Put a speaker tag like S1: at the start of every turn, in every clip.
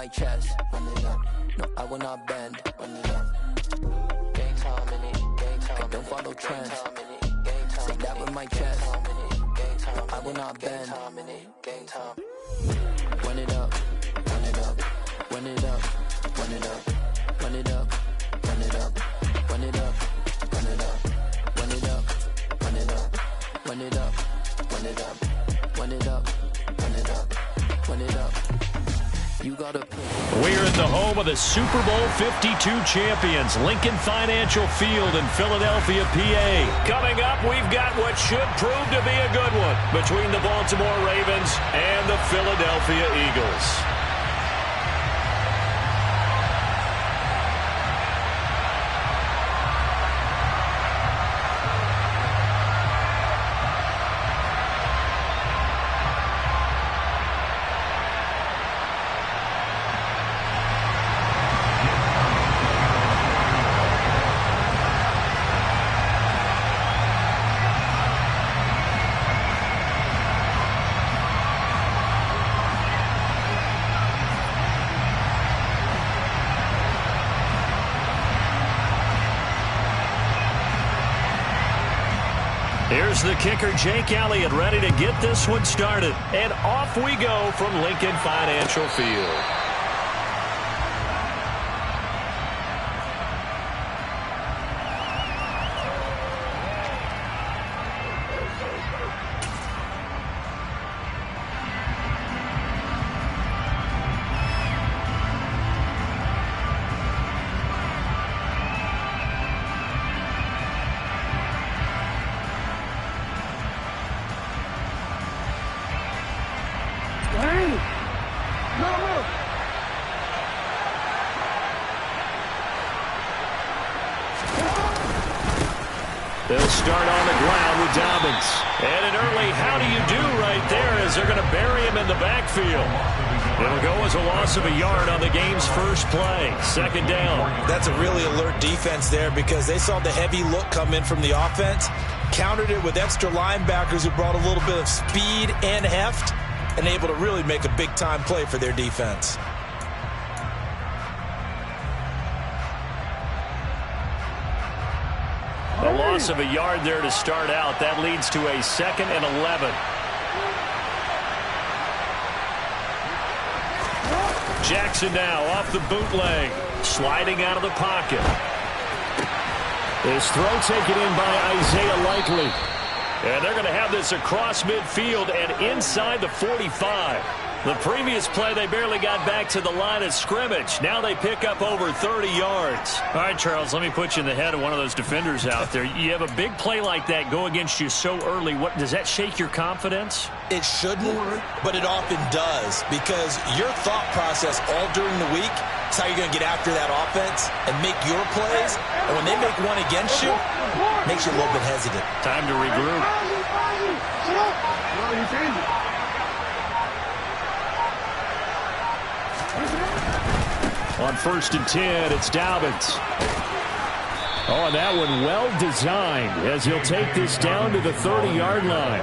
S1: my chest. Run it up. No, I will not bend. Run it up. Gang time in it. Gang time. I don't follow trends. Say that with my chest. No, I will not bend. Gang time. Run it up. Run it up. Run it up. Run it up. Run it up. Run it up. Run it up. Run it up. Run it up. Run it up. Run it up. Run it up. Run it up. Run it up. Run it up. You gotta pick.
S2: We're at the home of the Super Bowl 52 champions, Lincoln Financial Field in Philadelphia, PA. Coming up, we've got what should prove to be a good one between the Baltimore Ravens and the Philadelphia Eagles. Here's the kicker, Jake Elliott, ready to get this one started. And off we go from Lincoln Financial Field. They'll start on the ground with Dobbins. And an early how do you do right there as they're going to bury him in the backfield. It'll go as a loss of a yard on the game's first play. Second down.
S3: That's a really alert defense there because they saw the heavy look come in from the offense, countered it with extra linebackers who brought a little bit of speed and heft, and able to really make a big-time play for their defense.
S2: A loss of a yard there to start out. That leads to a 2nd and 11. Jackson now off the bootleg, sliding out of the pocket. His throw taken in by Isaiah Likely. And they're going to have this across midfield and inside the 45. The previous play, they barely got back to the line of scrimmage. Now they pick up over 30 yards. All right, Charles, let me put you in the head of one of those defenders out there. You have a big play like that go against you so early. What does that shake your confidence?
S3: It shouldn't, but it often does because your thought process all during the week is how you're going to get after that offense and make your plays. And when they make one against you, it makes you a little bit hesitant.
S2: Time to regroup. On 1st and 10, it's Dobbins. Oh, and that one well designed as he'll take this down to the 30-yard line.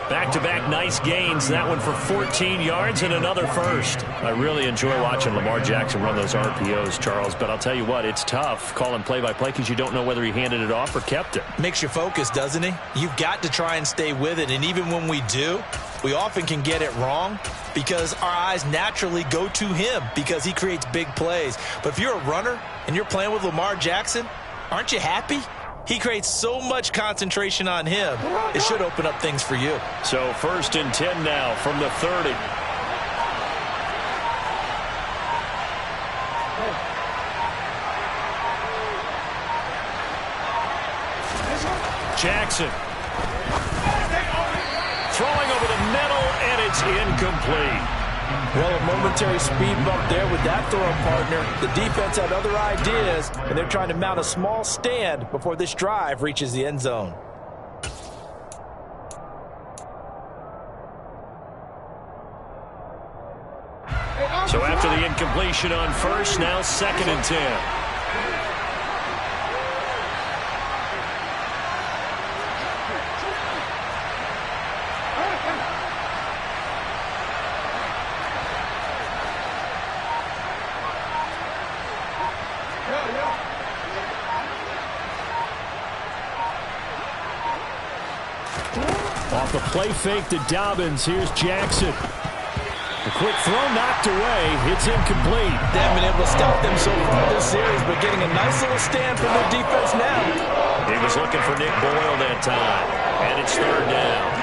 S2: Back-to-back nice gains. That one for 14 yards and another first. I really enjoy watching Lamar Jackson run those RPOs, Charles, but I'll tell you what, it's tough calling play-by-play because you don't know whether he handed it off or kept it.
S3: Makes you focus, doesn't he? You've got to try and stay with it, and even when we do, we often can get it wrong because our eyes naturally go to him because he creates big plays. But if you're a runner and you're playing with Lamar Jackson, aren't you happy? He creates so much concentration on him. It should open up things for you.
S2: So 1st and 10 now from the 30. Jackson. Throwing over the middle, and it's incomplete.
S3: Well, a momentary speed bump there with that throw partner. The defense had other ideas, and they're trying to mount a small stand before this drive reaches the end zone.
S2: So after the incompletion on 1st, now 2nd and 10. The play fake to Dobbins. Here's Jackson. A quick throw knocked away. It's incomplete.
S3: They haven't been able to stop them so far this series, but getting a nice little stand from their defense now.
S2: He was looking for Nick Boyle that time, and it's third down.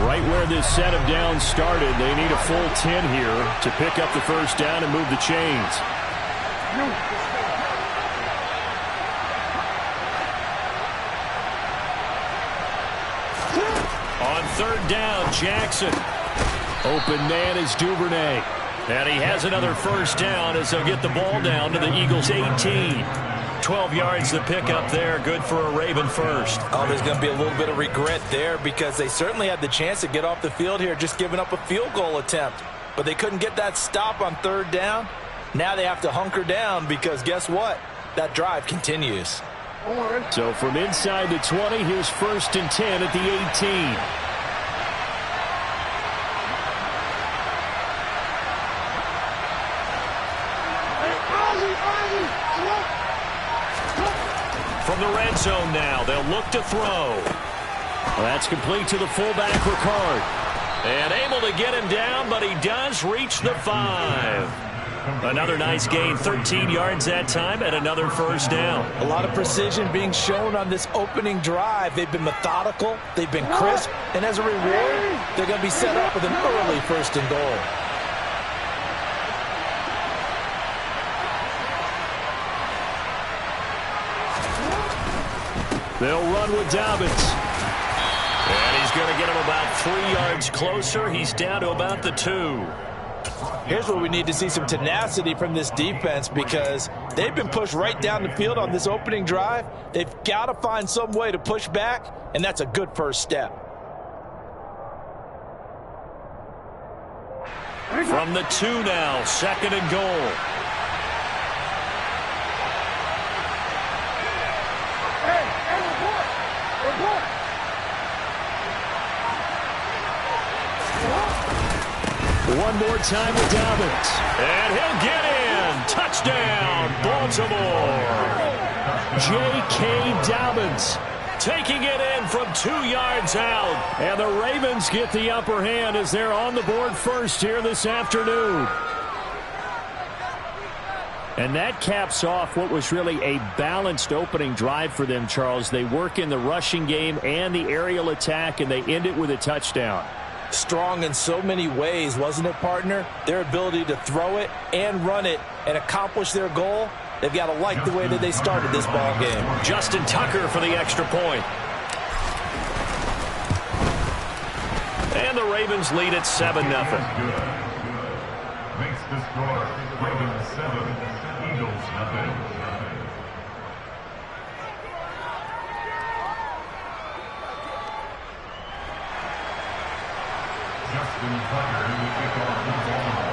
S2: Right where this set of downs started, they need a full 10 here to pick up the first down and move the chains. On third down, Jackson. Open man is Duvernay. And he has another first down as they'll get the ball down to the Eagles' 18. 12 yards to pick up there. Good for a Raven first.
S3: Oh, there's going to be a little bit of regret there because they certainly had the chance to get off the field here, just giving up a field goal attempt. But they couldn't get that stop on third down. Now they have to hunker down because guess what? That drive continues.
S2: So from inside the 20, here's first and 10 at the 18. From the red zone now, they'll look to throw. Well, that's complete to the fullback, Ricard. And able to get him down, but he does reach the 5. Another nice gain, 13 yards that time, and another first down.
S3: A lot of precision being shown on this opening drive. They've been methodical, they've been crisp, and as a reward, they're going to be set up with an early first and goal.
S2: They'll run with Dobbins. And he's going to get him about 3 yards closer. He's down to about the 2.
S3: Here's where we need to see some tenacity from this defense because they've been pushed right down the field on this opening drive. They've got to find some way to push back, and that's a good first step.
S2: From the 2 now, second and goal. One more time with Dobbins. And he'll get in. Touchdown, Baltimore. J.K. Dobbins taking it in from 2 yards out. And the Ravens get the upper hand as they're on the board first here this afternoon. And that caps off what was really a balanced opening drive for them, Charles. They work in the rushing game and the aerial attack, and they end it with a touchdown.
S3: Strong in so many ways, wasn't it, partner? Their ability to throw it and run it and accomplish their goal, they've got to like the way that they started this ball game.
S2: Justin Tucker for the extra point. And the Ravens lead at 7-0.
S4: Makes the score Ravens 7, Eagles 0. Justin Tucker in the kickoff for Baltimore.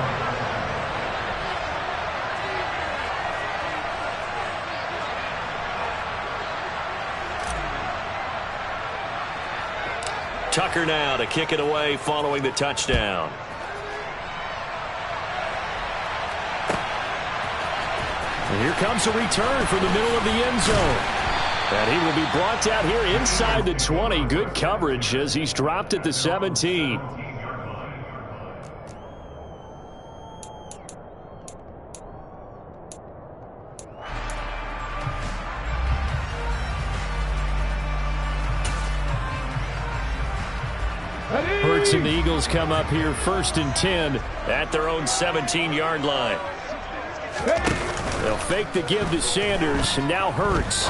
S2: Tucker now to kick it away following the touchdown. And here comes a return from the middle of the end zone. And he will be brought down here inside the 20. Good coverage as he's dropped at the 17. Hurts and the Eagles come up here first and 10 at their own 17-yard line. They'll fake the give to Sanders, and now Hurts.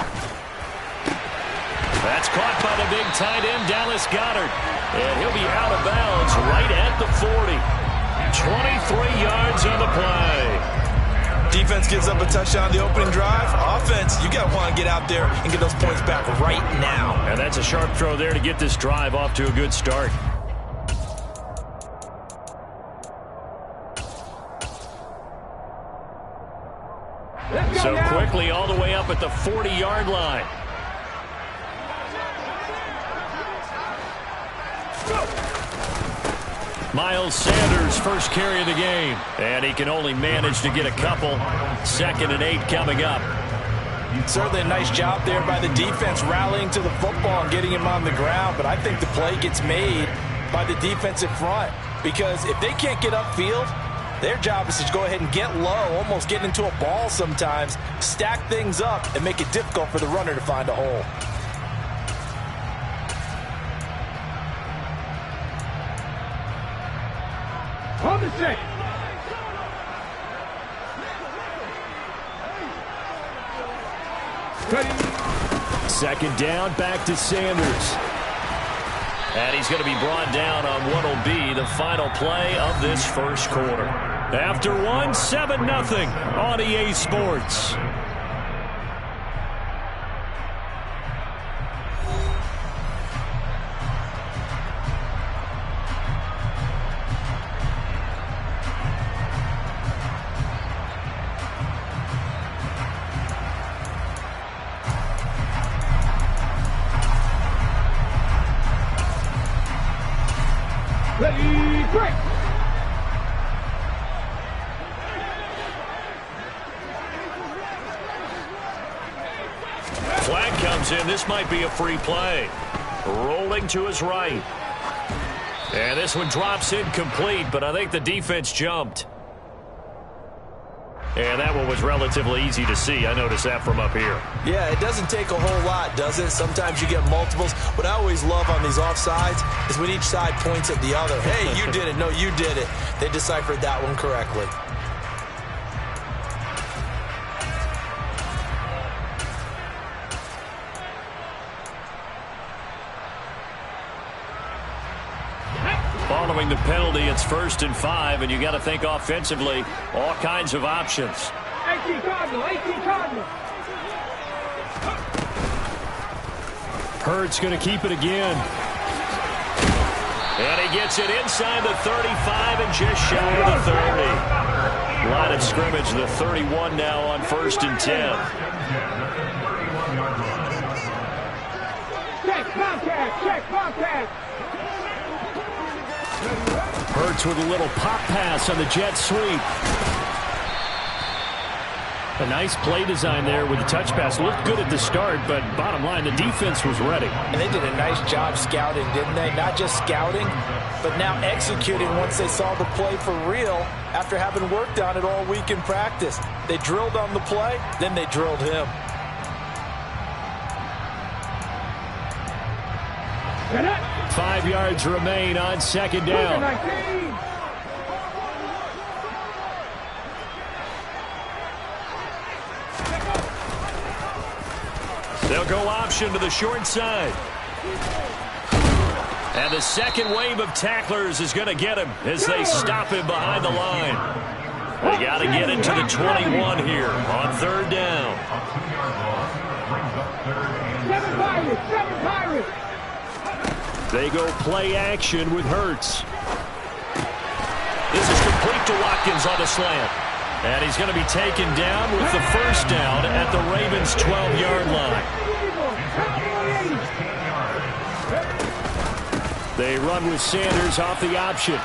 S2: That's caught by the big tight end, Dallas Goedert. And he'll be out of bounds right at the 40. 23 yards on the play.
S3: Defense gives up a touchdown on the opening drive. Offense, you got to want to get out there and get those points back right now.
S2: And that's a sharp throw there to get this drive off to a good start. So quickly all the way up at the 40-yard line. Miles Sanders first carry of the game. And he can only manage to get a couple. 2nd and 8 coming up.
S3: Certainly a nice job there by the defense rallying to the football and getting him on the ground, but I think the play gets made by the defensive front because if they can't get upfield, their job is to go ahead and get low, almost get into a ball sometimes, stack things up, and make it difficult for the runner to find a hole.
S5: On the set.
S2: Second down, back to Sanders. And he's going to be brought down on what will be the final play of this first quarter. After one, 7-0 on EA Sports.
S5: Ready, break!
S2: Flag comes in. This might be a free play. Rolling to his right. And this one drops incomplete, but I think the defense jumped. And that one was relatively easy to see. I noticed that from up here.
S3: Yeah, it doesn't take a whole lot, does it? Sometimes you get multiples. What I always love on these offsides is when each side points at the other. Hey, you did it. No, you did it. They deciphered that one correctly.
S2: Following the penalty, it's 1st and 5, and you got to think offensively, all kinds of options.
S5: 18 Cardinal, 18 Cardinal.
S2: Hurts going to keep it again. And he gets it inside the 35 and just shy of the 30. Line of scrimmage, the 31 now on 1st and 10.
S5: Check, Bobcat, check, Bobcat.
S2: Hurts with a little pop pass on the jet sweep. A nice play design there with the touch pass. Looked good at the start, but bottom line, the defense was ready.
S3: And they did a nice job scouting, didn't they? Not just scouting, but now executing once they saw the play for real after having worked on it all week in practice. They drilled on the play, then they drilled him.
S5: Get it.
S2: 5 yards remain on 2nd down. They'll go option to the short side. And the second wave of tacklers is going to get him as they stop him behind the line. They got to get it to the 21 here on 3rd down.
S5: 7 Pirates, 7 Pirates.
S2: They go play action with Hurts. This is complete to Watkins on the slant. And he's going to be taken down with the 1st down at the Ravens' 12-yard line. They run with Sanders off the option.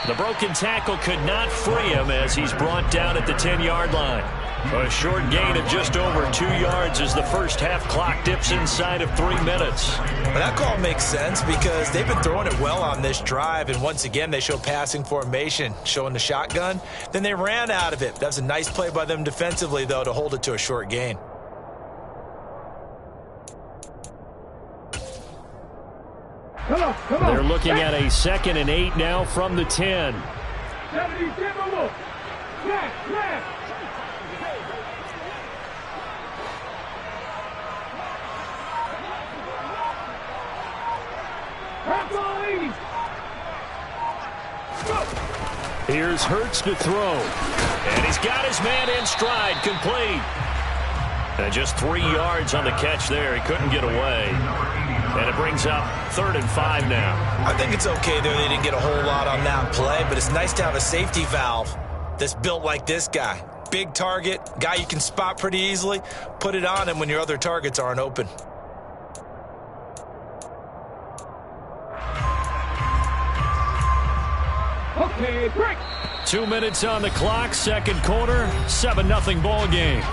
S2: The broken tackle could not free him as he's brought down at the 10-yard line. A short gain of just over 2 yards as the first half clock dips inside of 3 minutes.
S3: Well, that call makes sense because they've been throwing it well on this drive, and once again they show passing formation, showing the shotgun. Then they ran out of it. That was a nice play by them defensively, though, to hold it to a short gain.
S5: Come on.
S2: They're looking at a 2nd and 8 now from the 10.
S5: 70, left.
S2: Here's Hurts to throw. And he's got his man in stride, complete. And just 3 yards on the catch there. He couldn't get away. And it brings up 3rd and 5 now.
S3: I think it's okay there. They didn't get a whole lot on that play, but it's nice to have a safety valve that's built like this guy. Big target, guy you can spot pretty easily. Put it on him when your other targets aren't open.
S5: Okay, break.
S2: 2 minutes on the clock, 2nd quarter, 7-0 ball game.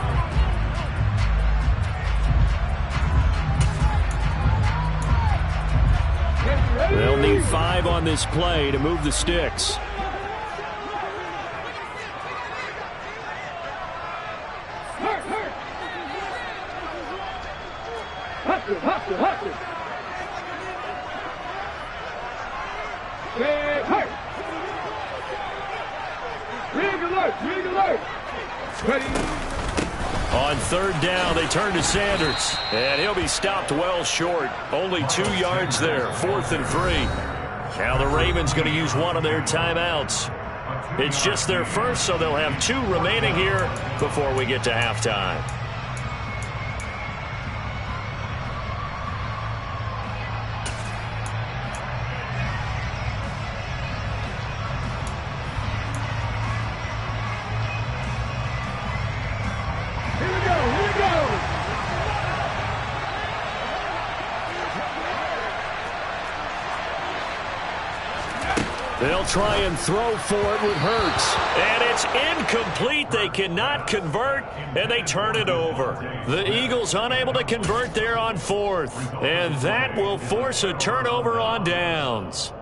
S2: 5 on this play to move the sticks.
S5: Hustle. Rig alert. Ready.
S2: On 3rd down, they turn to Sanders, and he'll be stopped well short. Only 2 yards there, 4th and 3. Now the Ravens going to use one of their timeouts. It's just their first, so they'll have 2 remaining here before we get to halftime. They'll try and throw for it with Hurts. And it's incomplete. They cannot convert, and they turn it over. The Eagles unable to convert there on 4th. And that will force a turnover on downs.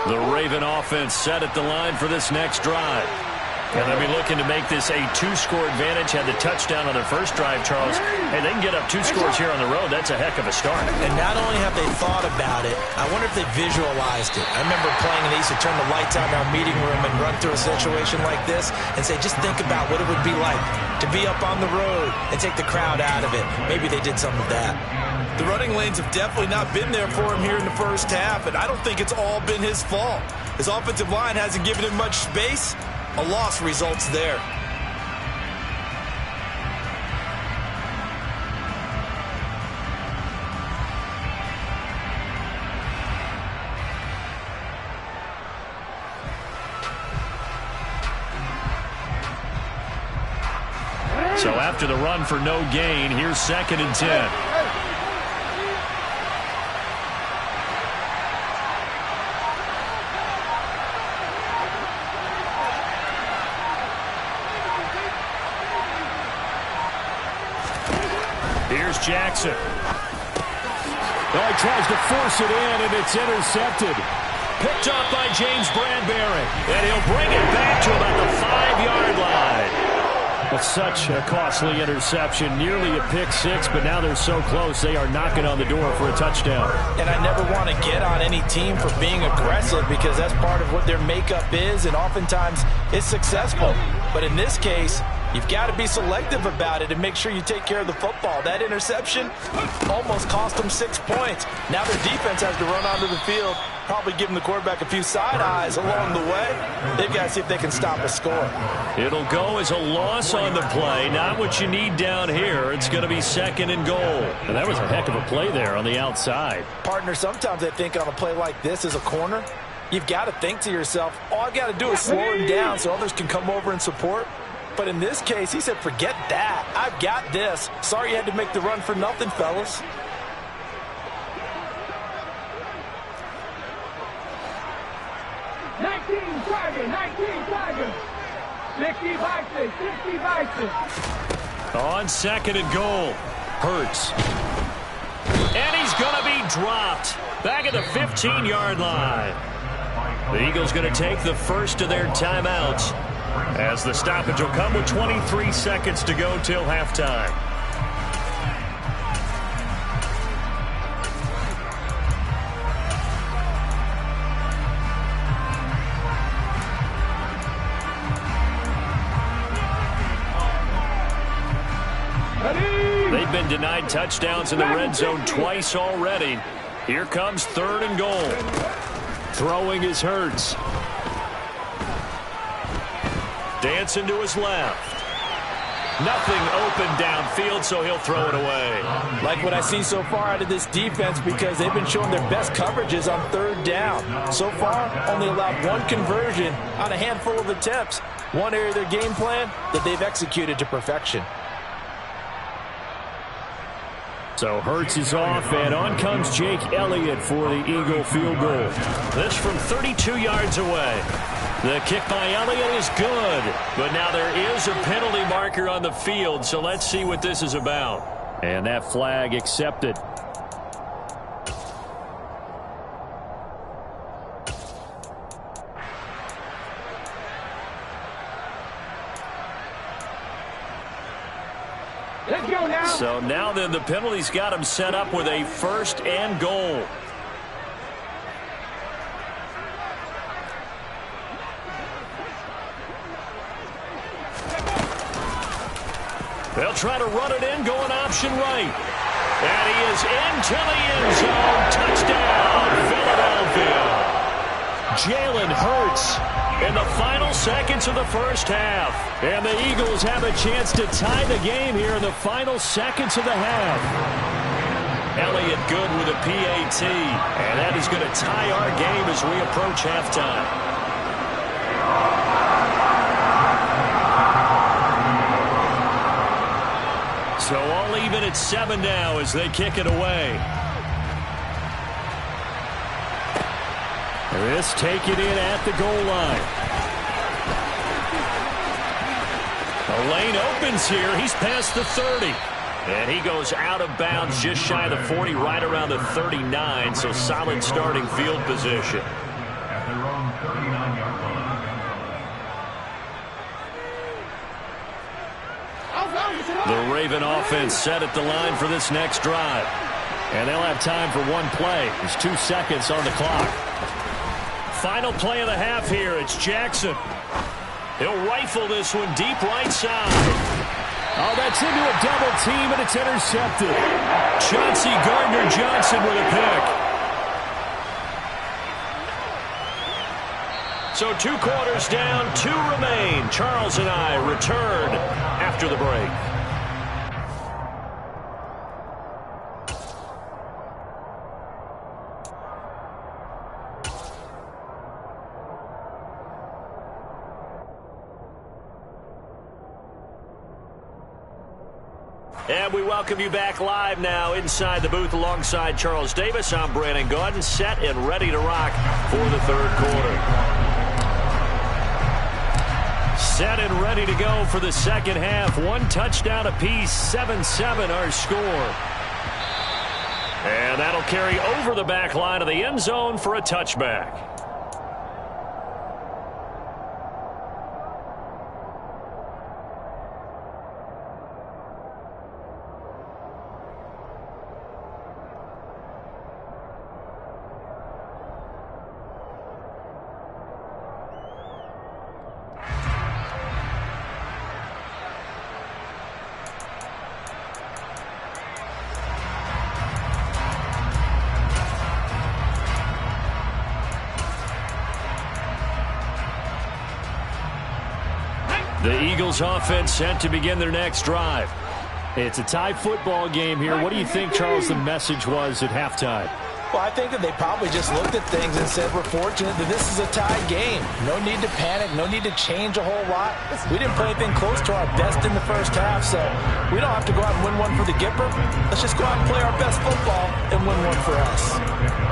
S2: The Raven offense set at the line for this next drive. And they'll be looking to make this a 2-score advantage. Had the touchdown on their first drive, Charles. Hey, they can get up 2 scores here on the road. That's a heck of a start.
S3: And not only have they thought about it, I wonder if they visualized it. I remember playing, and they used to turn the lights out in our meeting room and run through a situation like this and say, just think about what it would be like to be up on the road and take the crowd out of it. Maybe they did some of that. The running lanes have definitely not been there for him here in the first half, and I don't think it's all been his fault. His offensive line hasn't given him much space. A loss results there.
S2: So after the run for no gain, here's 2nd and 10. Here's Jackson. Oh, he tries to force it in, and it's intercepted. Picked up by James Bradbury. And he'll bring it back to about the 5-yard line. Well, such a costly interception. Nearly a pick 6, but now they're so close, they are knocking on the door for a touchdown.
S3: And I never want to get on any team for being aggressive because that's part of what their makeup is, and oftentimes it's successful. But in this case, you've got to be selective about it and make sure you take care of the football. That interception almost cost them 6 points. Now their defense has to run onto the field, probably giving the quarterback a few side eyes along the way. They've got to see if they can stop a score.
S2: It'll go as a loss on the play. Not what you need down here. It's going to be 2nd and goal. And that was a heck of a play there on the outside.
S3: Partner, sometimes I think on a play like this as a corner, you've got to think to yourself, all I've got to do is slow him down so others can come over and support. But in this case, he said, forget that. I've got this. Sorry you had to make the run for nothing, fellas.
S2: On 2nd and goal, Hurts. And he's going to be dropped back at the 15-yard line. The Eagles going to take the first of their timeouts, as the stoppage will come with 23 seconds to go till halftime. They've been denied touchdowns in the red zone twice already. Here comes 3rd and goal. Throwing is Hurts. Dancing to his left. Nothing open downfield, so he'll throw it away.
S3: Like what I see so far out of this defense, because they've been showing their best coverages on 3rd down. So far, only allowed 1 conversion on a handful of attempts. One area of their game plan that they've executed to perfection.
S2: So Hurts is off, and on comes Jake Elliott for the Eagle field goal. This from 32 yards away. The kick by Elliott is good, but now there is a penalty marker on the field, so let's see what this is about. And that flag accepted.
S5: Let's go now.
S2: So now then the penalty's got him set up with a 1st and goal. They'll try to run it in, going option right. And he is into the end zone. Touchdown, Philadelphia. Jalen Hurts in the final seconds of the first half. And the Eagles have a chance to tie the game here in the final seconds of the half. Elliott good with a PAT. And that is going to tie our game as we approach halftime. So all even at 7 now as they kick it away. This take it in at the goal line. The lane opens here. He's past the 30. And he goes out of bounds just shy of the 40, right around the 39. So solid starting field position.
S4: At their own 39-yard line.
S2: The Raven offense set at the line for this next drive. And they'll have time for one play. There's 2 seconds on the clock. Final play of the half here. It's Jackson. He'll rifle this one deep right side. Oh, that's into a double team, and it's intercepted. Chauncey Gardner-Johnson with a pick. So 2 quarters down, 2 remain. Charles and I return after the break. And we welcome you back live now inside the booth alongside Charles Davis. I'm Brandon Gaudin, set and ready to rock for the 3rd quarter. Set and ready to go for the 2nd half. 1 touchdown apiece, 7-7 our score. And that'll carry over the back line of the end zone for a touchback. The Eagles offense set to begin their next drive. It's a tie football game here. What do you think, Charles, the message was at halftime?
S3: Well, I think that they probably just looked at things and said, we're fortunate that this is a tied game. No need to panic. No need to change a whole lot. We didn't play anything close to our best in the first half, so we don't have to go out and win one for the Gipper. Let's just go out and play our best football and win one for us.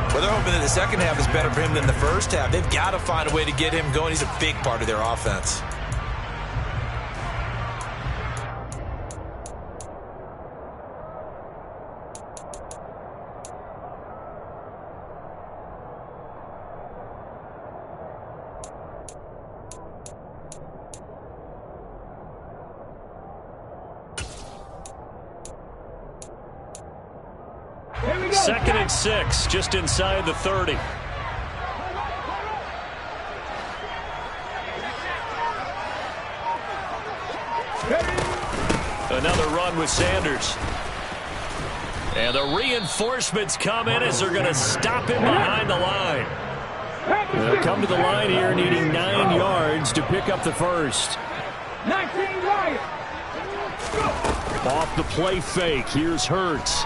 S3: Well, they're hoping that the second half is better for him than the first half. They've got to find a way to get him going. He's a big part of their offense.
S2: Second and 6, just inside the 30. Another run with Sanders. And the reinforcements come in as they're going to stop him behind the line. They'll come to the line here needing 9 yards to pick up the first.
S5: 19 Lions.
S2: Off the play fake, here's Hurts.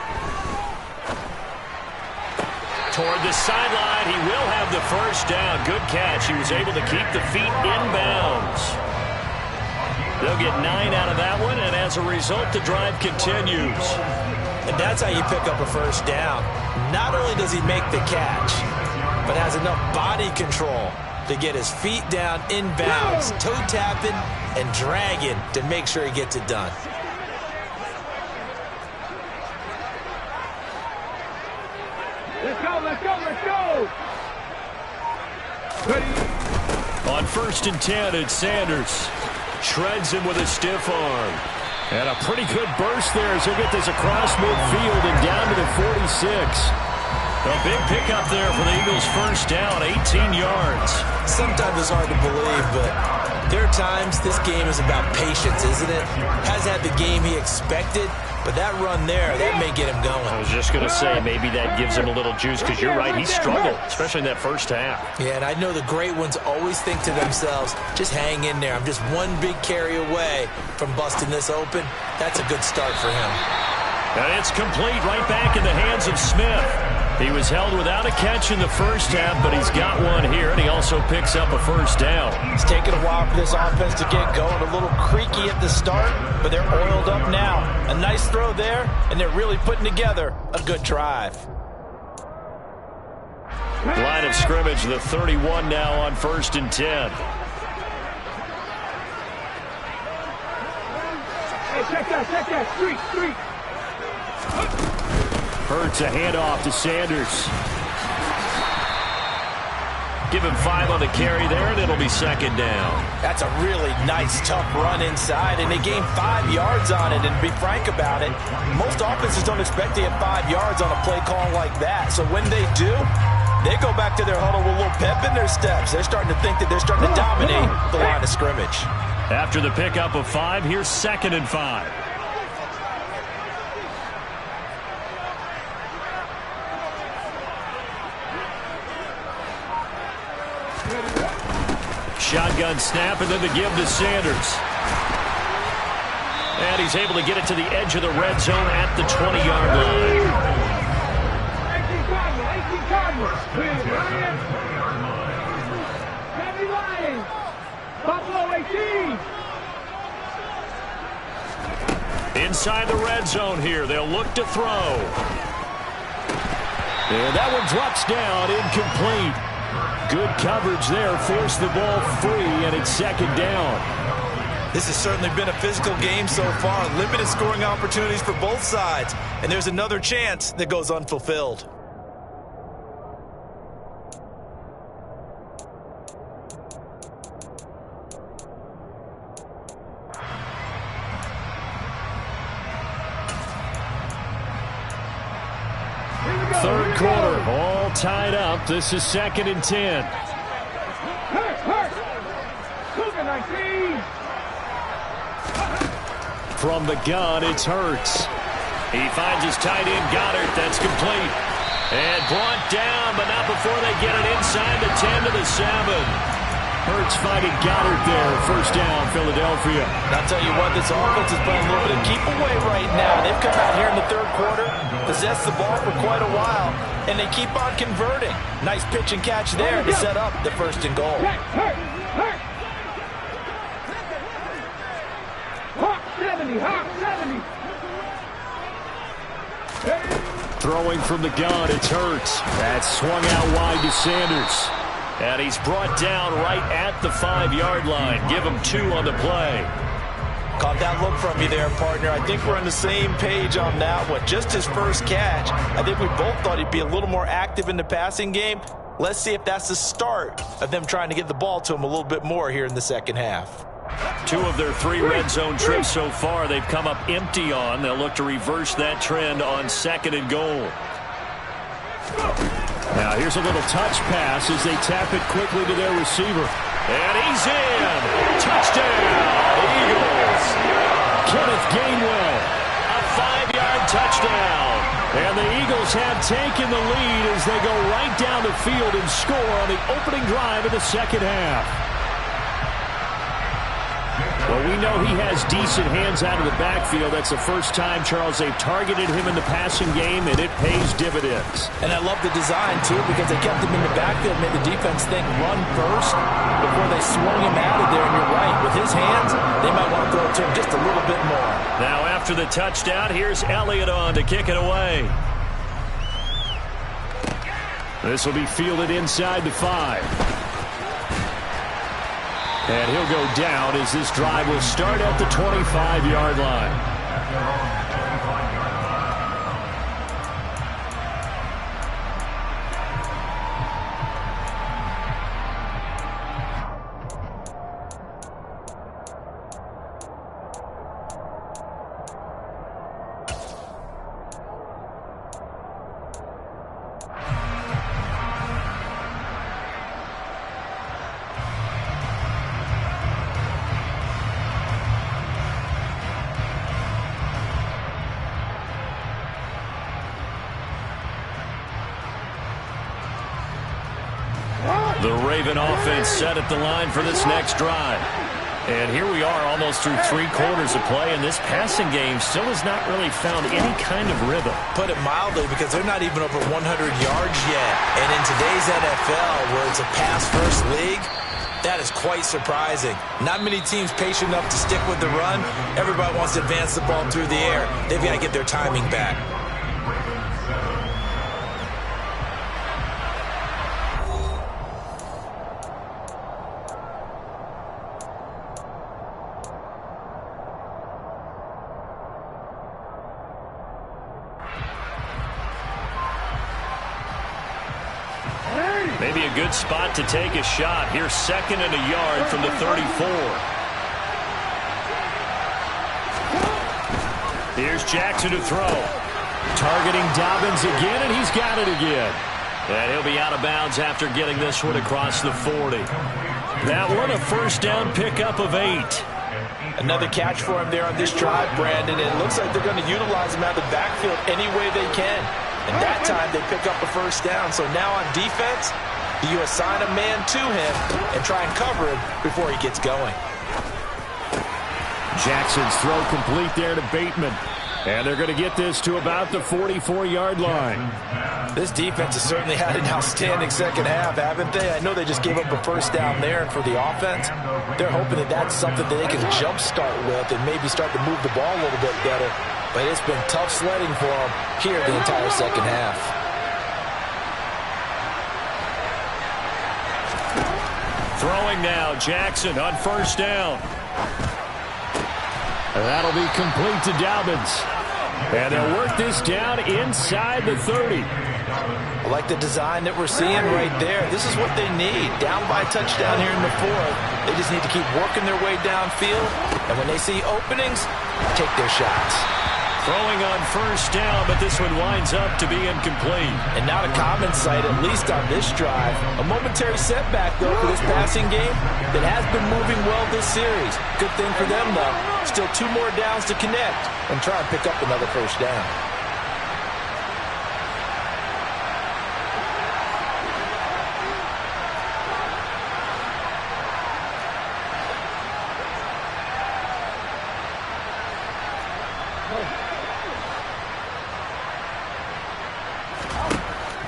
S2: Toward the sideline, he will have the first down. Good catch. He was able to keep the feet inbounds. They'll get 9 out of that one, and as a result, the drive continues.
S3: And that's how you pick up a first down. Not only does he make the catch, but has enough body control to get his feet down inbounds, toe tapping and dragging to make sure he gets it done.
S5: Let's go, let's go, let's go! Ready?
S2: On 1st and 10, it's Sanders. Shreds him with a stiff arm. And a pretty good burst there as he'll get this across midfield and down to the 46. A big pickup there for the Eagles' first down, 18 yards.
S3: Sometimes it's hard to believe, but there are times this game is about patience, isn't it? Has had the game he expected, but that run there, that may get him going.
S2: I was just going to say, maybe that gives him a little juice, because you're right, he struggled, especially in that first half.
S3: Yeah, and I know the great ones always think to themselves, just hang in there. I'm just one big carry away from busting this open. That's a good start for him.
S2: And it's complete right back in the hands of Smith. He was held without a catch in the first half, but he's got one here, and he also picks up a first down.
S3: It's taken a while for this offense to get going. A little creaky at the start, but they're oiled up now. A nice throw there, and they're really putting together a good drive.
S2: Line of scrimmage, the 31 now on 1st and 10.
S5: Hey, check that, street.
S2: Hurts a handoff to Sanders. Give him 5 on the carry there, and it'll be 2nd down.
S3: That's a really nice, tough run inside, and they gained 5 yards on it. And to be frank about it, most offenses don't expect to get 5 yards on a play call like that. So when they do, they go back to their huddle with a little pep in their steps. They're starting to think that they're starting to dominate the line of scrimmage.
S2: After the pickup of 5, here's 2nd and 5. Shotgun snap, and then the give to Sanders. And he's able to get it to the edge of the red zone at the 20-yard line.
S5: 18 Cardinals. Heavy Lions. Buffalo 18.
S2: Inside the red zone here, they'll look to throw. And that one drops down, incomplete. Good coverage there, forced the ball free, and it's 2nd down.
S3: This has certainly been a physical game so far. Limited scoring opportunities for both sides, and there's another chance that goes unfulfilled.
S2: Third quarter, all tied up. This is 2nd and 10.
S5: Hurt. Cougar 19.
S2: From the gun, it's Hurts. He finds his tight end, Goddard. That's complete. And brought down, but not before they get it inside the 10 to the 7. Hurts fighting Goddard there. First down, Philadelphia.
S3: I'll tell you what, this offense is playing a little bit of keep away right now. They've come out here in the 3rd quarter, possessed the ball for quite a while, and they keep on converting. Nice pitch and catch there to set up the 1st and goal.
S5: Hurt. Hawk 70.
S2: Throwing from the gun, it's Hurts. That's swung out wide to Sanders. And he's brought down right at the 5-yard line. Give him 2 on the play.
S3: Caught that look from you there, partner. I think we're on the same page on that one. Just his first catch. I think we both thought he'd be a little more active in the passing game. Let's see if that's the start of them trying to get the ball to him a little bit more here in the 2nd half.
S2: 2 of their 3 red zone trips so far they've come up empty on. They'll look to reverse that trend on 2nd and goal. Now here's a little touch pass as they tap it quickly to their receiver. And he's in! Touchdown, Eagles! Kenneth Gainwell, a 5-yard touchdown. And the Eagles have taken the lead as they go right down the field and score on the opening drive of the 2nd half. Well, we know he has decent hands out of the backfield. That's the first time, Charles, they've targeted him in the passing game, and it pays dividends.
S3: And I love the design, too, because they kept him in the backfield, made the defense think run first before they swung him out of there. And you're right, with his hands, they might want to throw it to him just a little bit more.
S2: Now, after the touchdown, here's Elliott on to kick it away. This will be fielded inside the 5. And he'll go down as this drive will start at the 25-yard line. The Raven offense set at the line for this next drive. And here we are almost through 3 quarters of play, and this passing game still has not really found any kind of rhythm.
S3: Put it mildly, because they're not even over 100 yards yet. And in today's NFL, where it's a pass-first league, that is quite surprising. Not many teams patient enough to stick with the run. Everybody wants to advance the ball through the air. They've got to get their timing back.
S2: Maybe a good spot to take a shot. Here's 2nd and a yard from the 34. Here's Jackson to throw. Targeting Dobbins again, and he's got it again. And he'll be out of bounds after getting this one across the 40. That one a first down pickup of 8.
S3: Another catch for him there on this drive, Brandon. It looks like they're going to utilize him out of the backfield any way they can. And that time they pick up a first down. So now on defense, you assign a man to him and try and cover him before he gets going.
S2: Jackson's throw complete there to Bateman. And they're going to get this to about the 44-yard line.
S3: This defense has certainly had an outstanding second half, haven't they? I know they just gave up a first down there, and for the offense, they're hoping that that's something that they can jumpstart with and maybe start to move the ball a little bit better. But it's been tough sledding for them here the entire second half.
S2: Throwing now, Jackson on first down. That'll be complete to Dobbins. And they'll work this down inside the 30.
S3: I like the design that we're seeing right there. This is what they need. Down by a touchdown here in the 4th. They just need to keep working their way downfield. And when they see openings, take their shots.
S2: Throwing on first down, but this one winds up to be incomplete.
S3: And not a common sight, at least on this drive. A momentary setback, though, for this passing game that has been moving well this series. Good thing for them, though. Still 2 more downs to connect and try and pick up another first down.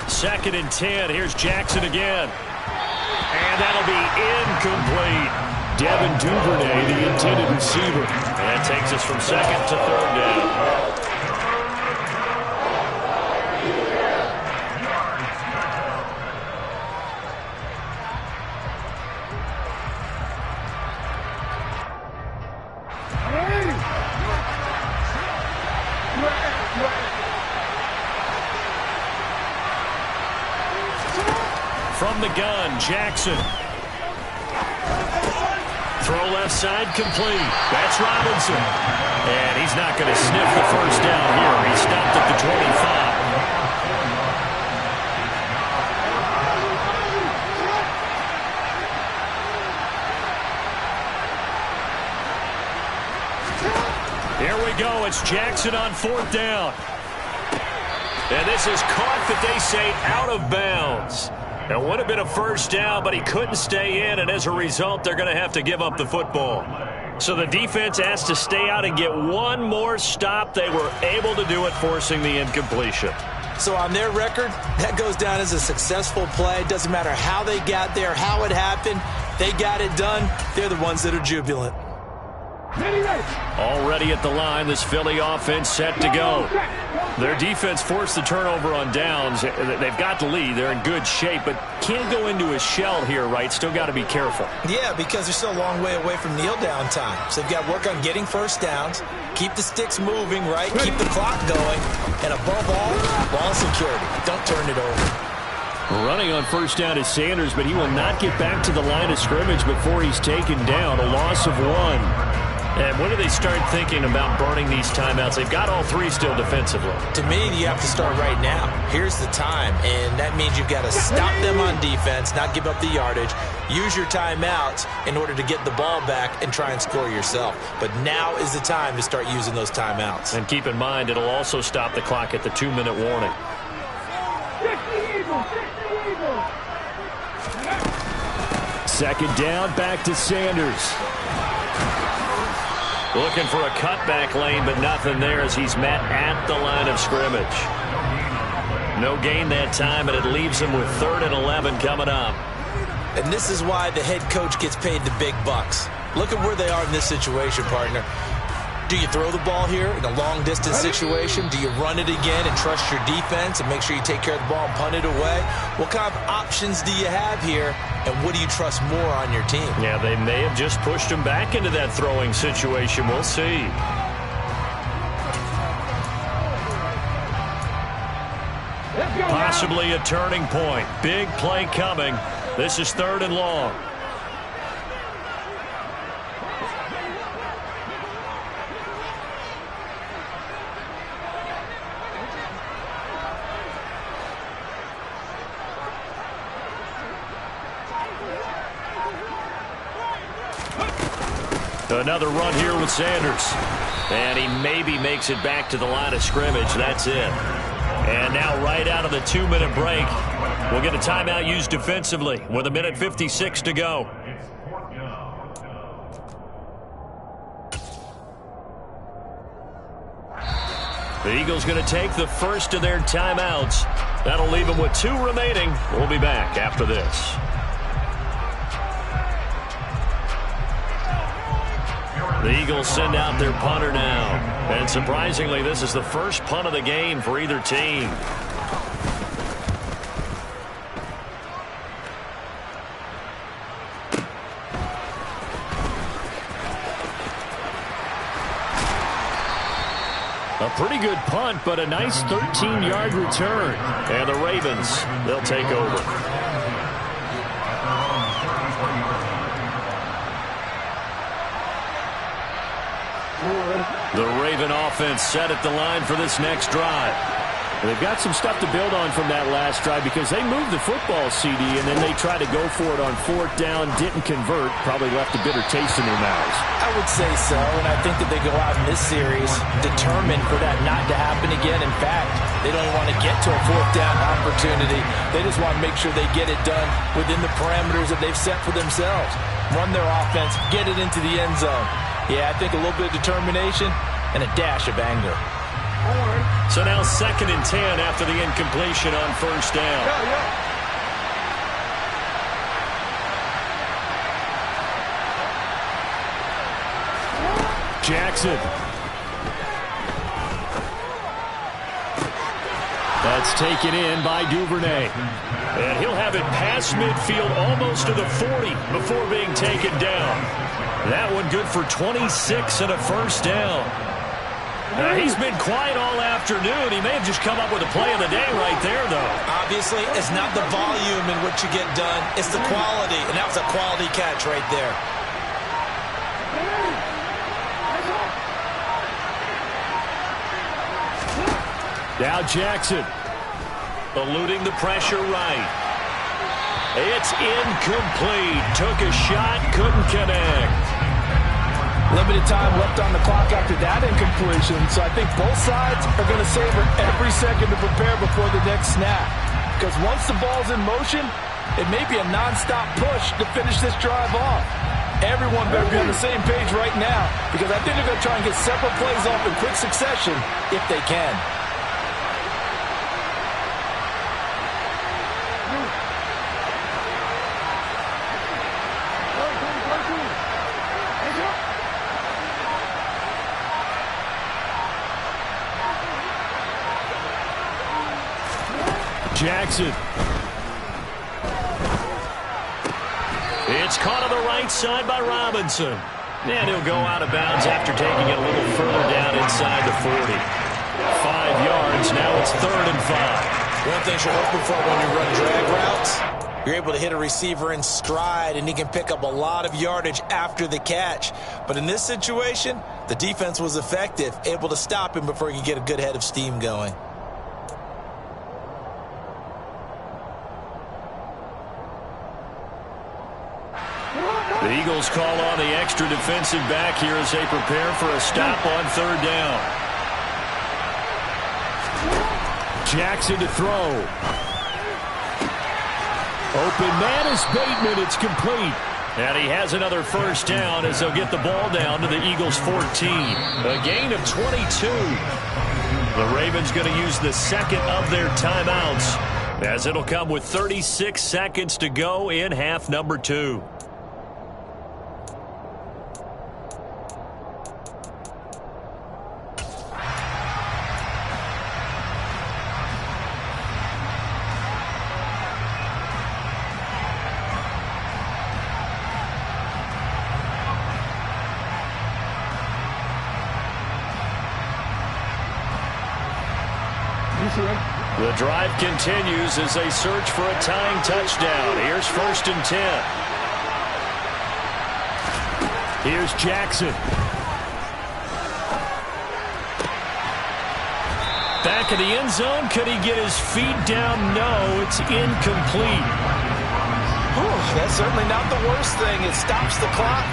S2: Second and 10. Here's Jackson again. And that'll be incomplete. Devin Duvernay, the intended receiver. And that takes us from 2nd to 3rd down. From the gun, Jackson. Throw left side complete. That's Robinson. And he's not going to sniff the first down here. He stopped at the 25. Here we go. It's Jackson on 4th down. And this is caught, that they say, out of bounds. It would have been a first down, but he couldn't stay in, and as a result, they're going to have to give up the football. So the defense has to stay out and get one more stop. They were able to do it, forcing the incompletion.
S3: So on their record, that goes down as a successful play. Doesn't matter how they got there, how it happened. They got it done. They're the ones that are jubilant.
S2: Already at the line, this Philly offense set to go. Their defense forced the turnover on downs. They've got the lead. They're in good shape, but can't go into a shell here, right? Still got to be careful.
S3: Yeah, because they're still a long way away from kneel down time. So they've got to work on getting first downs, keep the sticks moving, right? Keep the clock going, and above all, ball security. Don't turn it over.
S2: Running on first down is Sanders, but he will not get back to the line of scrimmage before he's taken down. A loss of 1. And when do they start thinking about burning these timeouts? They've got all 3 still defensively.
S3: To me, you have to start right now. Here's the time, and that means you've got to stop them on defense, not give up the yardage. Use your timeouts in order to get the ball back and try and score yourself. But now is the time to start using those timeouts.
S2: And keep in mind, it'll also stop the clock at the 2-minute warning. Second down, back to Sanders. Looking for a cutback lane, but nothing there as he's met at the line of scrimmage. No gain that time, and it leaves him with 3rd and 11 coming up.
S3: And this is why the head coach gets paid the big bucks. Look at where they are in this situation, partner. Do you throw the ball here in a long-distance situation? Do you run it again and trust your defense and make sure you take care of the ball and punt it away? What kind of options do you have here, and what do you trust more on your team?
S2: Yeah, they may have just pushed him back into that throwing situation. We'll see. Possibly a turning point. Big play coming. This is 3rd and long. Another run here with Sanders. And he maybe makes it back to the line of scrimmage. That's it. And now right out of the 2-minute break, we'll get a timeout used defensively with 1:56 to go. The Eagles going to take the first of their timeouts. That'll leave them with 2 remaining. We'll be back after this. The Eagles send out their punter now. And surprisingly, this is the first punt of the game for either team. A pretty good punt, but a nice 13-yard return. And the Ravens, they'll take over. The Raven offense set at the line for this next drive. They've got some stuff to build on from that last drive because they moved the football, CD, and then they tried to go for it on 4th down, didn't convert, probably left a bitter taste in their mouths.
S3: I would say so, and I think that they go out in this series determined for that not to happen again. In fact, they don't even want to get to a 4th down opportunity. They just want to make sure they get it done within the parameters that they've set for themselves. Run their offense, get it into the end zone. Yeah, I think a little bit of determination and a dash of anger.
S2: So now 2nd and 10 after the incompletion on 1st down. Jackson. That's taken in by Duvernay. And he'll have it past midfield almost to the 40 before being taken down. That one good for 26 and a 1st down. He's been quiet all afternoon. He may have just come up with a play of the day right there, though.
S3: Obviously, it's not the volume in which you get done. It's the quality, and that was a quality catch right there.
S2: Now Jackson, eluding the pressure right. It's incomplete. Took a shot, couldn't connect.
S6: Limited time left on the clock after that incompletion, so I think both sides are going to savor every second to prepare before the next snap. Because once the ball's in motion, It may be a nonstop push to finish this drive off. Everyone better be on the same page right now because I think they're going to try and get several plays off in quick succession if they can.
S2: Jackson. It's caught on the right side by Robinson. And he'll go out of bounds after taking it a little further down inside the 40. 5 yards. Now it's 3rd and 5.
S3: One thing you're hoping for when you run drag routes, you're able to hit a receiver in stride, and he can pick up a lot of yardage after the catch. But in this situation, the defense was effective, able to stop him before he could get a good head of steam going.
S2: The Eagles call on the extra defensive back here as they prepare for a stop on 3rd down. Jackson to throw. Open man is Bateman. It's complete. And he has another 1st down as they'll get the ball down to the Eagles' 14. A gain of 22. The Ravens going to use the 2nd of their timeouts as it'll come with 36 seconds to go in half number 2. The drive continues as they search for a tying touchdown. Here's 1st and 10. Here's Jackson. Back in the end zone. Could he get his feet down? No, it's incomplete.
S6: That's certainly not the worst thing. It stops the clock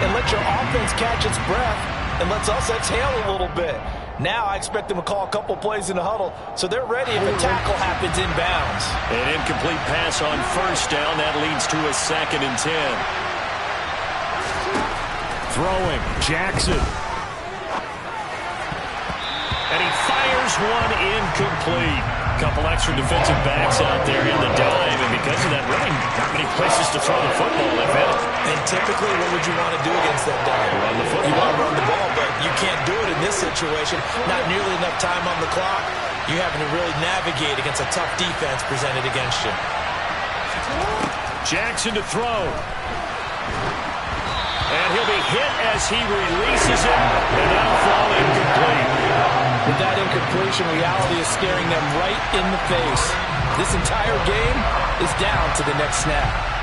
S6: and lets your offense catch its breath and lets us exhale a little bit. Now I expect them to call a couple plays in the huddle, so they're ready if a tackle happens inbounds.
S2: An incomplete pass on 1st down. That leads to a 2nd and 10. Throwing, Jackson. And he fires one incomplete. Couple extra defensive backs out there in the dime, and because of that, really not many places to throw the football, if any.
S3: And typically, what would you want to do against that dime?
S2: Run the football.
S3: You want to run the ball, but you can't do it in this situation. Not nearly enough time on the clock. You're having to really navigate against a tough defense presented against you.
S2: Jackson to throw. And he'll be hit as he releases it, and that'll fall incomplete.
S6: With that incompletion, reality is staring them right in the face. This entire game is down to the next snap.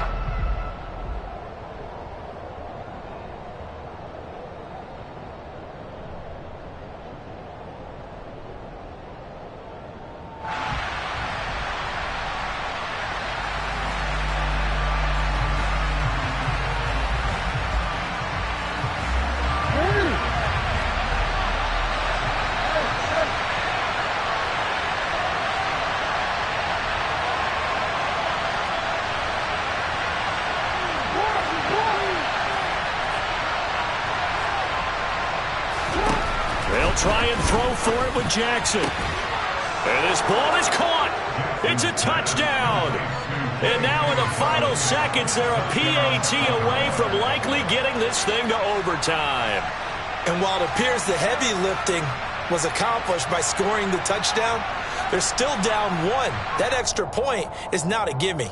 S2: Try and throw for it with Jackson. And this ball is caught. It's a touchdown. And now in the final seconds, they're a PAT away from likely getting this thing to overtime.
S3: And while it appears the heavy lifting was accomplished by scoring the touchdown, they're still down 1. That extra point is not a gimme.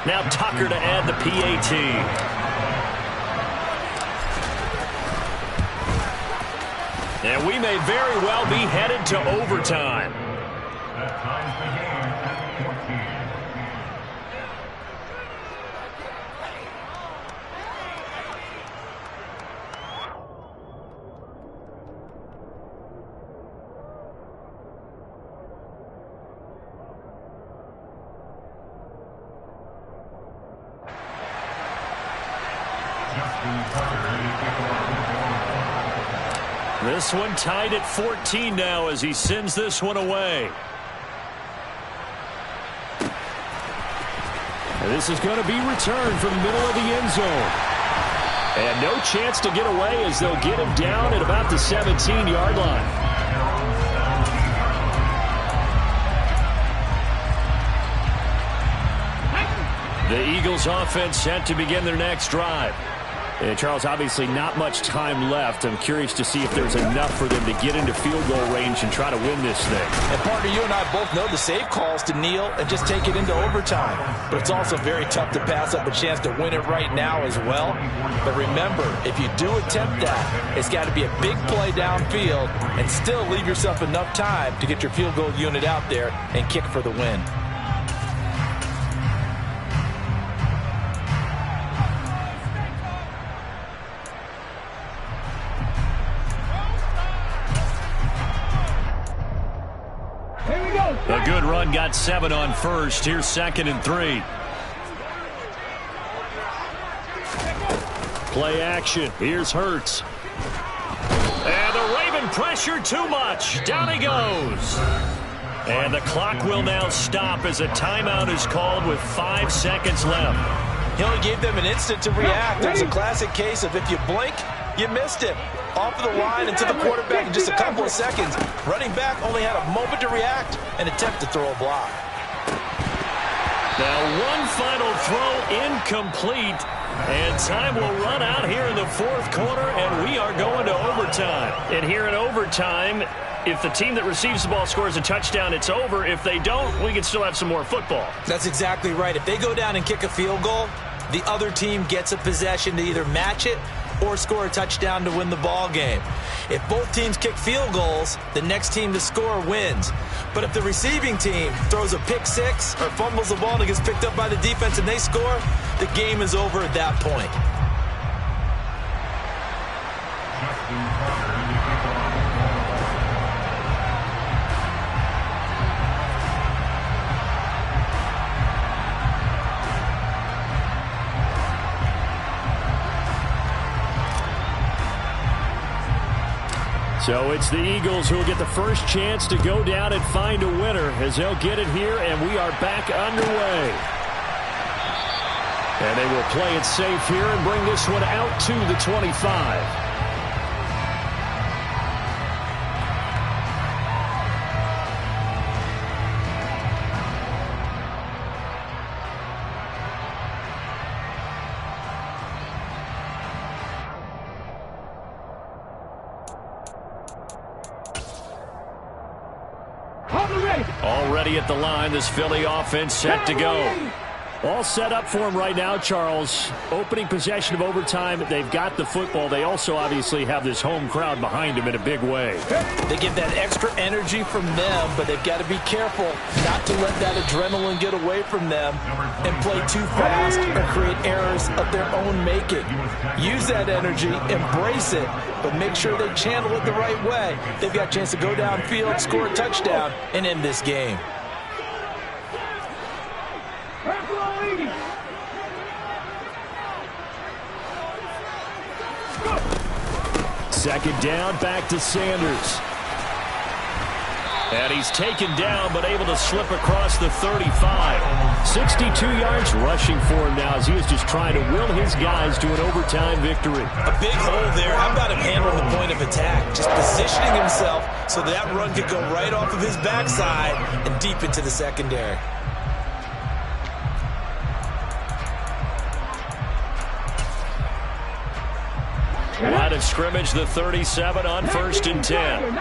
S2: Now Tucker to add the PAT. And we may very well be headed to overtime.
S4: That ties the game at 14.
S2: This one tied at 14 now as he sends this one away. And this is going to be returned from the middle of the end zone. And no chance to get away as they'll get him down at about the 17-yard line. The Eagles offense set to begin their next drive. And Charles, obviously not much time left. I'm curious to see if there's enough for them to get into field goal range and try to win this thing.
S6: And partner, you and I both know the safe calls to kneel and just take it into overtime. But it's also very tough to pass up a chance to win it right now as well. But remember, if you do attempt that, it's got to be a big play downfield and still leave yourself enough time to get your field goal unit out there and kick for the win.
S2: A good run, got 7 on first. Here's 2nd and 3. Play action. Here's Hurts. And the Raven pressure too much. Down he goes. And the clock will now stop as a timeout is called with 5 seconds left.
S6: He only gave them an instant to react. It was a classic case of if you blink, you missed him. Off of the line into the quarterback in just a couple of seconds. Running back only had a moment to react and attempt to throw a block.
S2: Now one final throw incomplete. And time will run out here in the 4th quarter, and we are going to overtime. And here in overtime, if the team that receives the ball scores a touchdown, it's over. If they don't, we can still have some more football.
S6: That's exactly right. If they go down and kick a field goal, the other team gets a possession to either match it or score a touchdown to win the ball game. If both teams kick field goals, the next team to score wins. But if the receiving team throws a pick six or fumbles the ball and it gets picked up by the defense and they score, the game is over at that point.
S2: So it's the Eagles who will get the first chance to go down and find a winner as they'll get it here, and we are back underway. And they will play it safe here and bring this one out to the 25. Already at the line, this Philly offense set to go. All set up for him right now, Charles. Opening possession of overtime. They've got the football. They also obviously have this home crowd behind them in a big way.
S6: They get that extra energy from them, but they've got to be careful not to let that adrenaline get away from them and play too fast or create errors of their own making. Use that energy, embrace it, but make sure they channel it the right way. They've got a chance to go downfield, score a touchdown, and end this game.
S2: Second down, back to Sanders. And he's taken down, but able to slip across the 35. 62 yards rushing for him now as he is just trying to will his guys to an overtime victory.
S6: A big hole there. How about him handling the point of attack? Just positioning himself so that run could go right off of his backside and deep into the secondary.
S2: Line of scrimmage, the 37 on 1st and 10.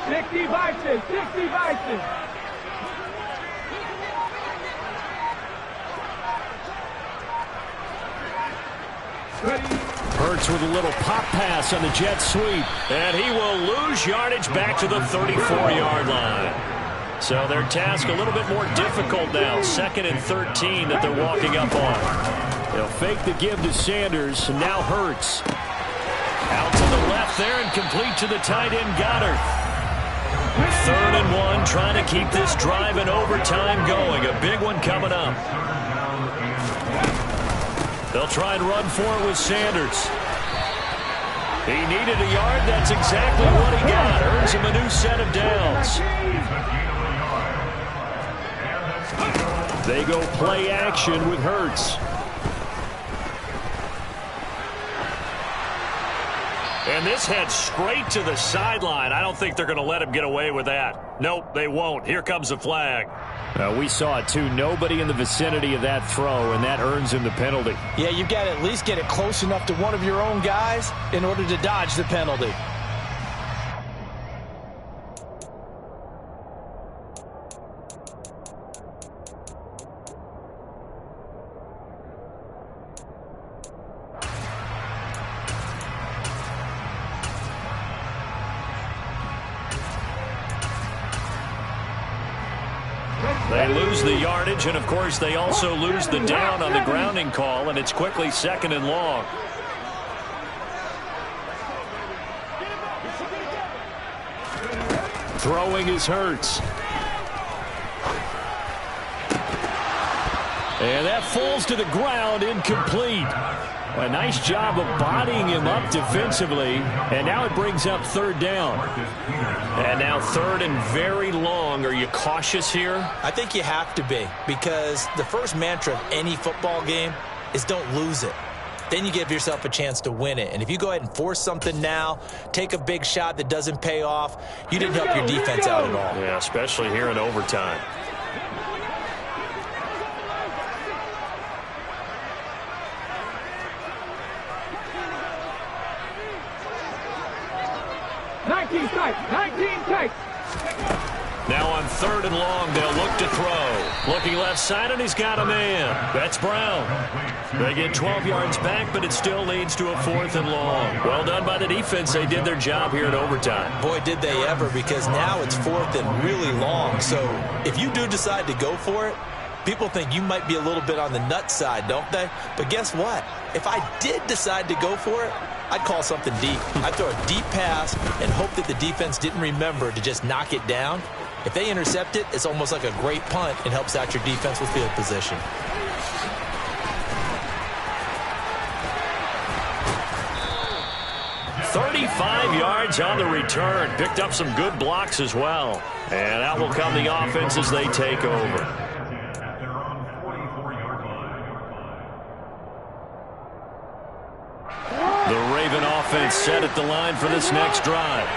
S5: 60 Bison, 60 Bison.
S2: Hurts with a little pop pass on the jet sweep. And he will lose yardage back to the 34-yard line. So their task a little bit more difficult now. 2nd and 13 that they're walking up on. They'll fake the give to Sanders. And now Hurts. Out to the left there and complete to the tight end Goddard. 3rd and 1, trying to keep this drive in overtime going. A big one coming up. They'll try and run for it with Sanders. He needed a yard. That's exactly what he got. Earns him a new set of downs. They go play action with Hurts. And this heads straight to the sideline. I don't think they're going to let him get away with that. Nope, they won't. Here comes the flag. We saw it, too. Nobody in the vicinity of that throw, and that earns him the penalty.
S6: Yeah, you've got to at least get it close enough to one of your own guys in order to dodge the penalty.
S2: They lose the yardage, and, of course, they also lose the down on the grounding call, and it's quickly 2nd and long. Throwing is Hurts. And that falls to the ground, incomplete. A nice job of bodying him up defensively, and now it brings up 3rd down. And now 3rd and very long. Are you cautious here?
S3: I think you have to be, because the first mantra of any football game is don't lose it. Then you give yourself a chance to win it. And if you go ahead and force something now, take a big shot that doesn't pay off, you didn't help your defense out at all.
S2: Yeah, especially here in overtime. Now on 3rd and long, they'll look to throw. Looking left side, and he's got a man. That's Brown. They get 12 yards back, but it still leads to a 4th and long. Well done by the defense. They did their job here in overtime.
S3: Boy, did they ever, because now it's 4th and really long. So if you do decide to go for it, people think you might be a little bit on the nut side, don't they? But guess what? If I did decide to go for it, I'd call something deep. I'd throw a deep pass and hope that the defense didn't remember to just knock it down. If they intercept it, it's almost like a great punt and helps out your defense with field position.
S2: "35 yards on the return. Picked up some good blocks as well. And out will come the offense as they take over. The Raven offense set at the line for this next drive.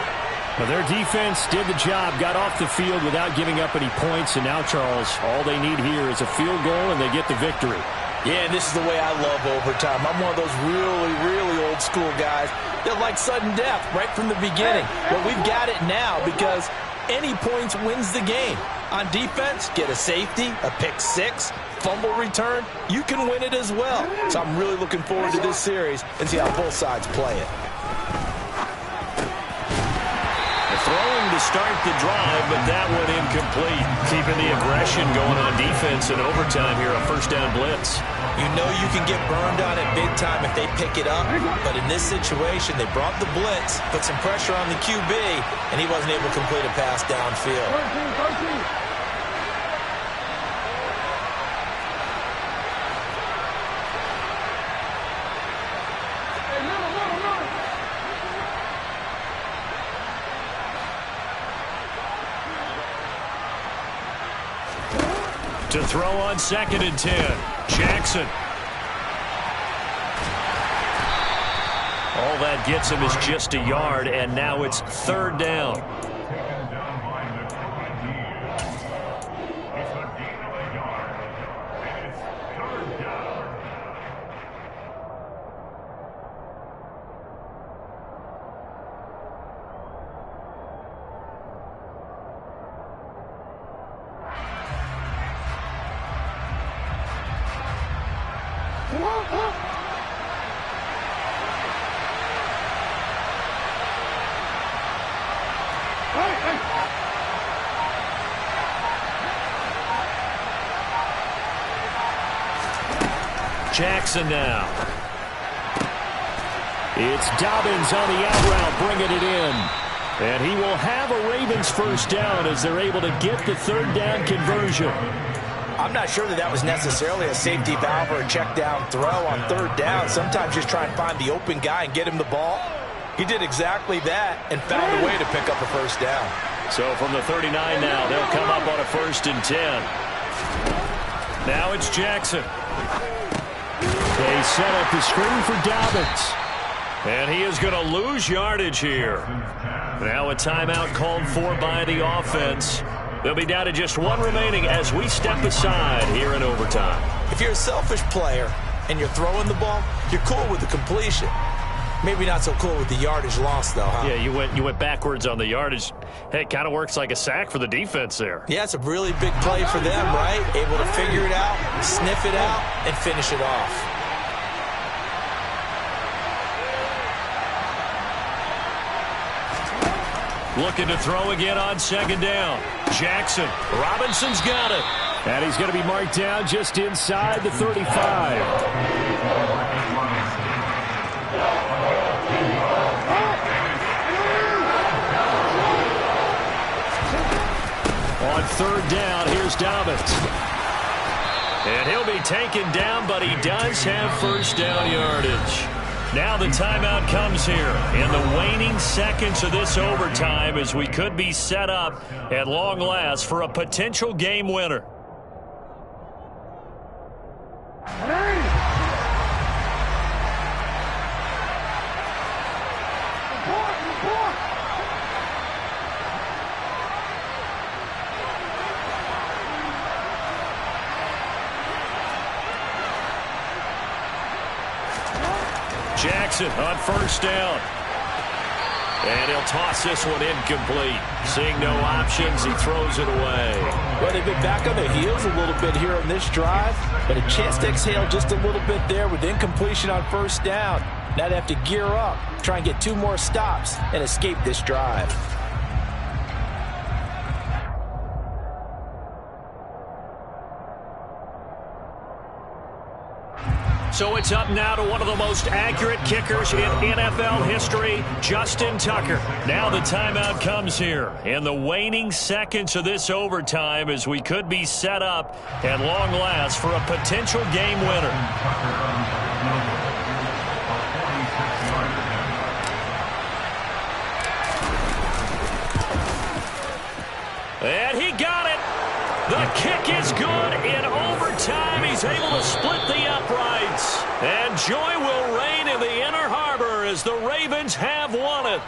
S2: Well, their defense did the job, got off the field without giving up any points, and now, Charles, all they need here is a field goal, and they get the victory.
S6: Yeah, and this is the way I love overtime. I'm one of those really, really old school guys that like sudden death right from the beginning. But we've got it now because any points wins the game. On defense, get a safety, a pick six, fumble return, you can win it as well. So I'm really looking forward to this series and see how both sides play it.
S2: Throwing to start the drive, but that one incomplete. Keeping the aggression going on defense in overtime here, a first down blitz.
S3: You know you can get burned on it big time if they pick it up, but in this situation, they brought the blitz, put some pressure on the QB, and he wasn't able to complete a pass downfield.
S5: 13.
S2: To throw on 2nd and 10. Jackson. All that gets him is just a yard, and now it's 3rd down. Jackson now. It's Dobbins on the out route, bringing it in. And he will have a Ravens first down as they're able to get the 3rd down conversion.
S6: I'm not sure that was necessarily a safety valve or a check down throw on third down. Sometimes just try and find the open guy and get him the ball. He did exactly that and found a way to pick up a first down.
S2: So from the 39 now, they'll come up on a 1st and 10. Now it's Jackson. They set up the screen for Dobbins. And he is going to lose yardage here. Now a timeout called for by the offense. They'll be down to just one remaining as we step aside here in overtime.
S6: If you're a selfish player and you're throwing the ball, you're cool with the completion. Maybe not so cool with the yardage loss, though, huh?
S2: Yeah, you went backwards on the yardage. Hey, it kind of works like a sack for the defense there.
S6: Yeah, it's a really big play for them, right? Able to figure it out, sniff it out, and finish it off.
S2: Looking to throw again on 2nd down. Jackson. Robinson's got it. And he's going to be marked down just inside the 35. On 3rd down, here's Dobbins. And he'll be taken down, but he does have first down yardage. Now the timeout comes here in the waning seconds of this overtime as we could be set up at long last for a potential game winner. Jackson on 1st down. And he'll toss this one incomplete. Seeing no options, he throws it away.
S6: Well, they've been back on their heels a little bit here on this drive, but a chance to exhale just a little bit there with incompletion on 1st down. Now they have to gear up, try and get 2 more stops, and escape this drive.
S2: So it's up now to one of the most accurate kickers in NFL history, Justin Tucker. Now the timeout comes here in the waning seconds of this overtime as we could be set up at long last for a potential game winner. And he got it. The kick is good in overtime. He's able to split the uprights. And joy will reign in the Inner Harbor as the Ravens have won it.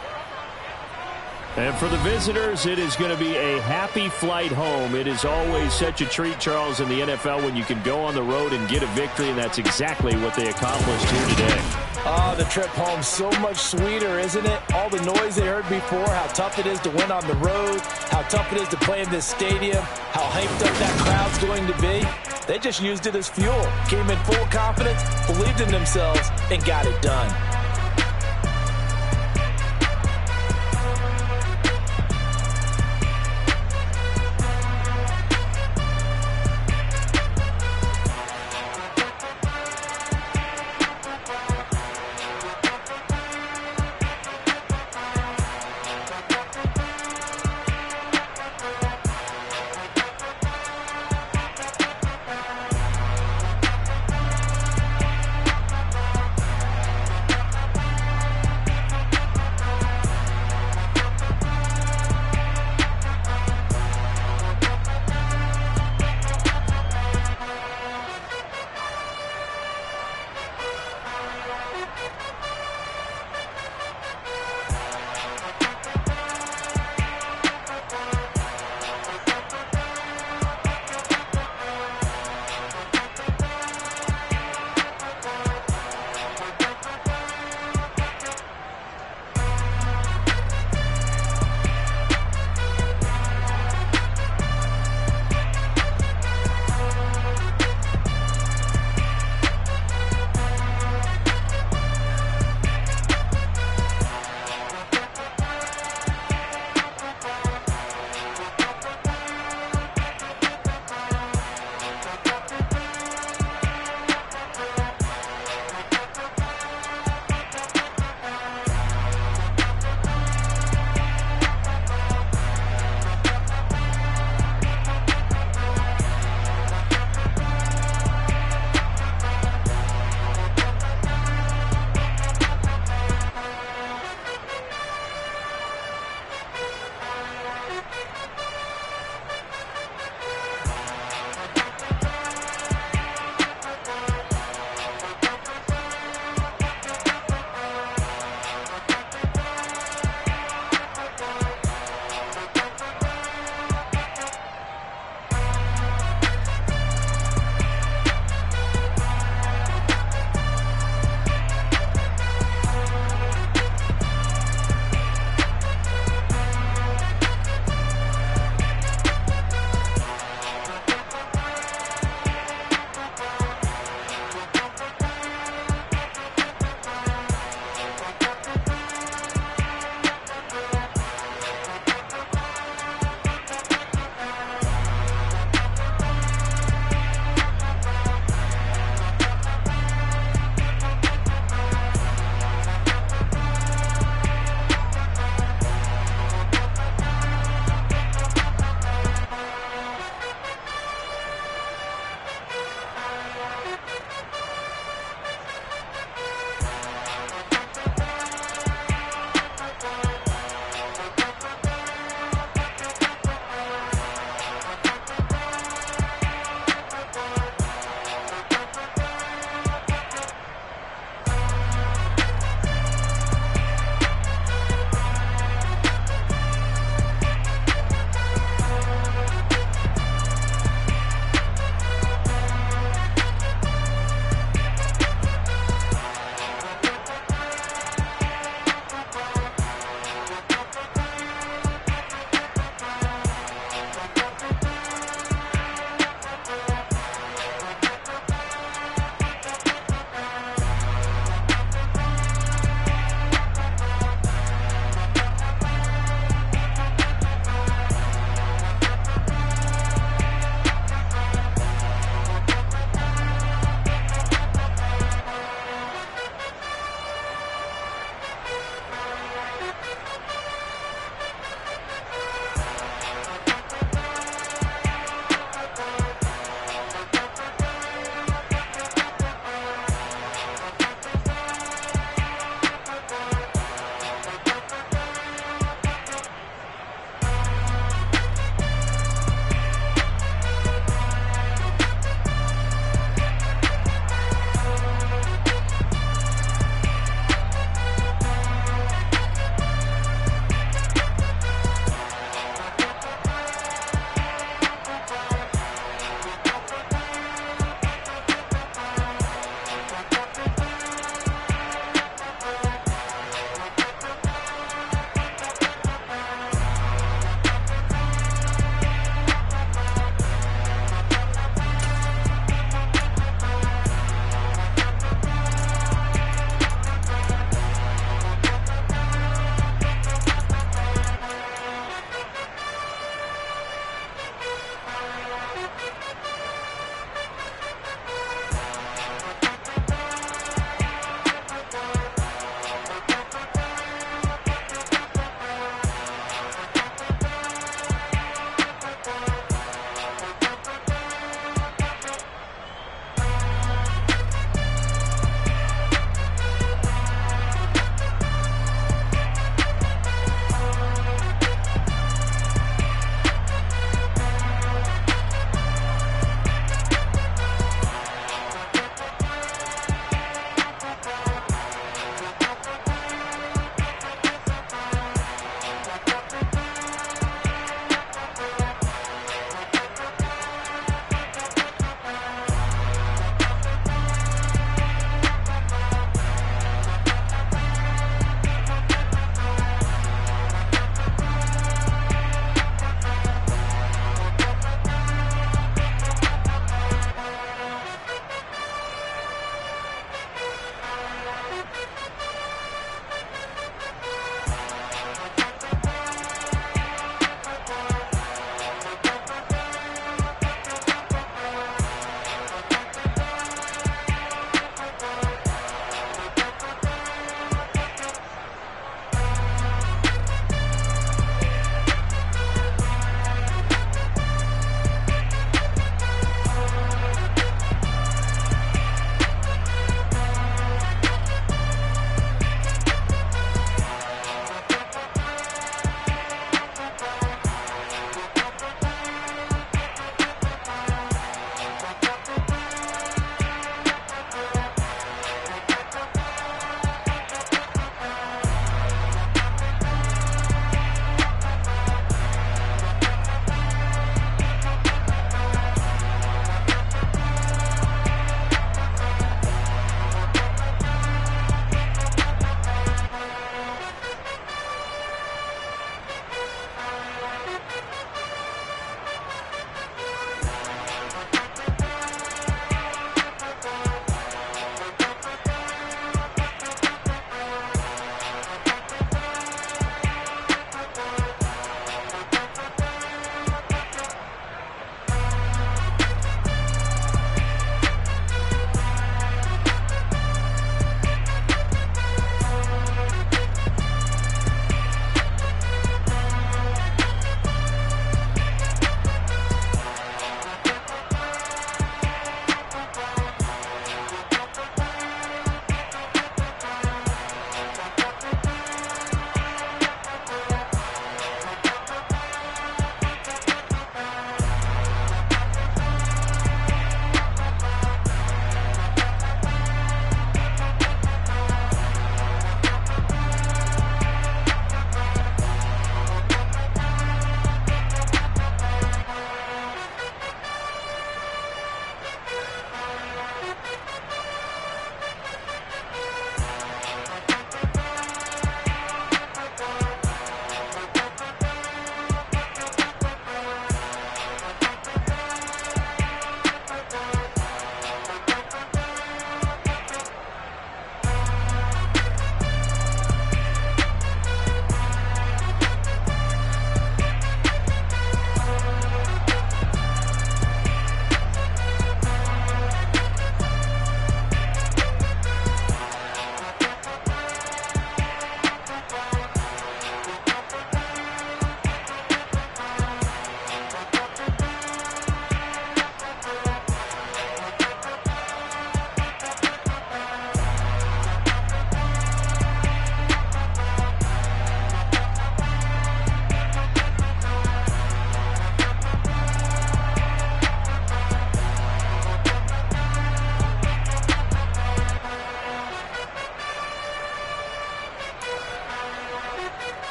S2: And for the visitors, it is going to be a happy flight home. It is always such a treat, Charles, in the NFL when you can go on the road and get a victory, and that's exactly what they accomplished here today.
S6: Oh, the trip home so much sweeter, isn't it? All the noise they heard before, how tough it is to win on the road, how tough it is to play in this stadium, how hyped up that crowd's going to be. They just used it as fuel, came in full confidence, believed in themselves, and got it done.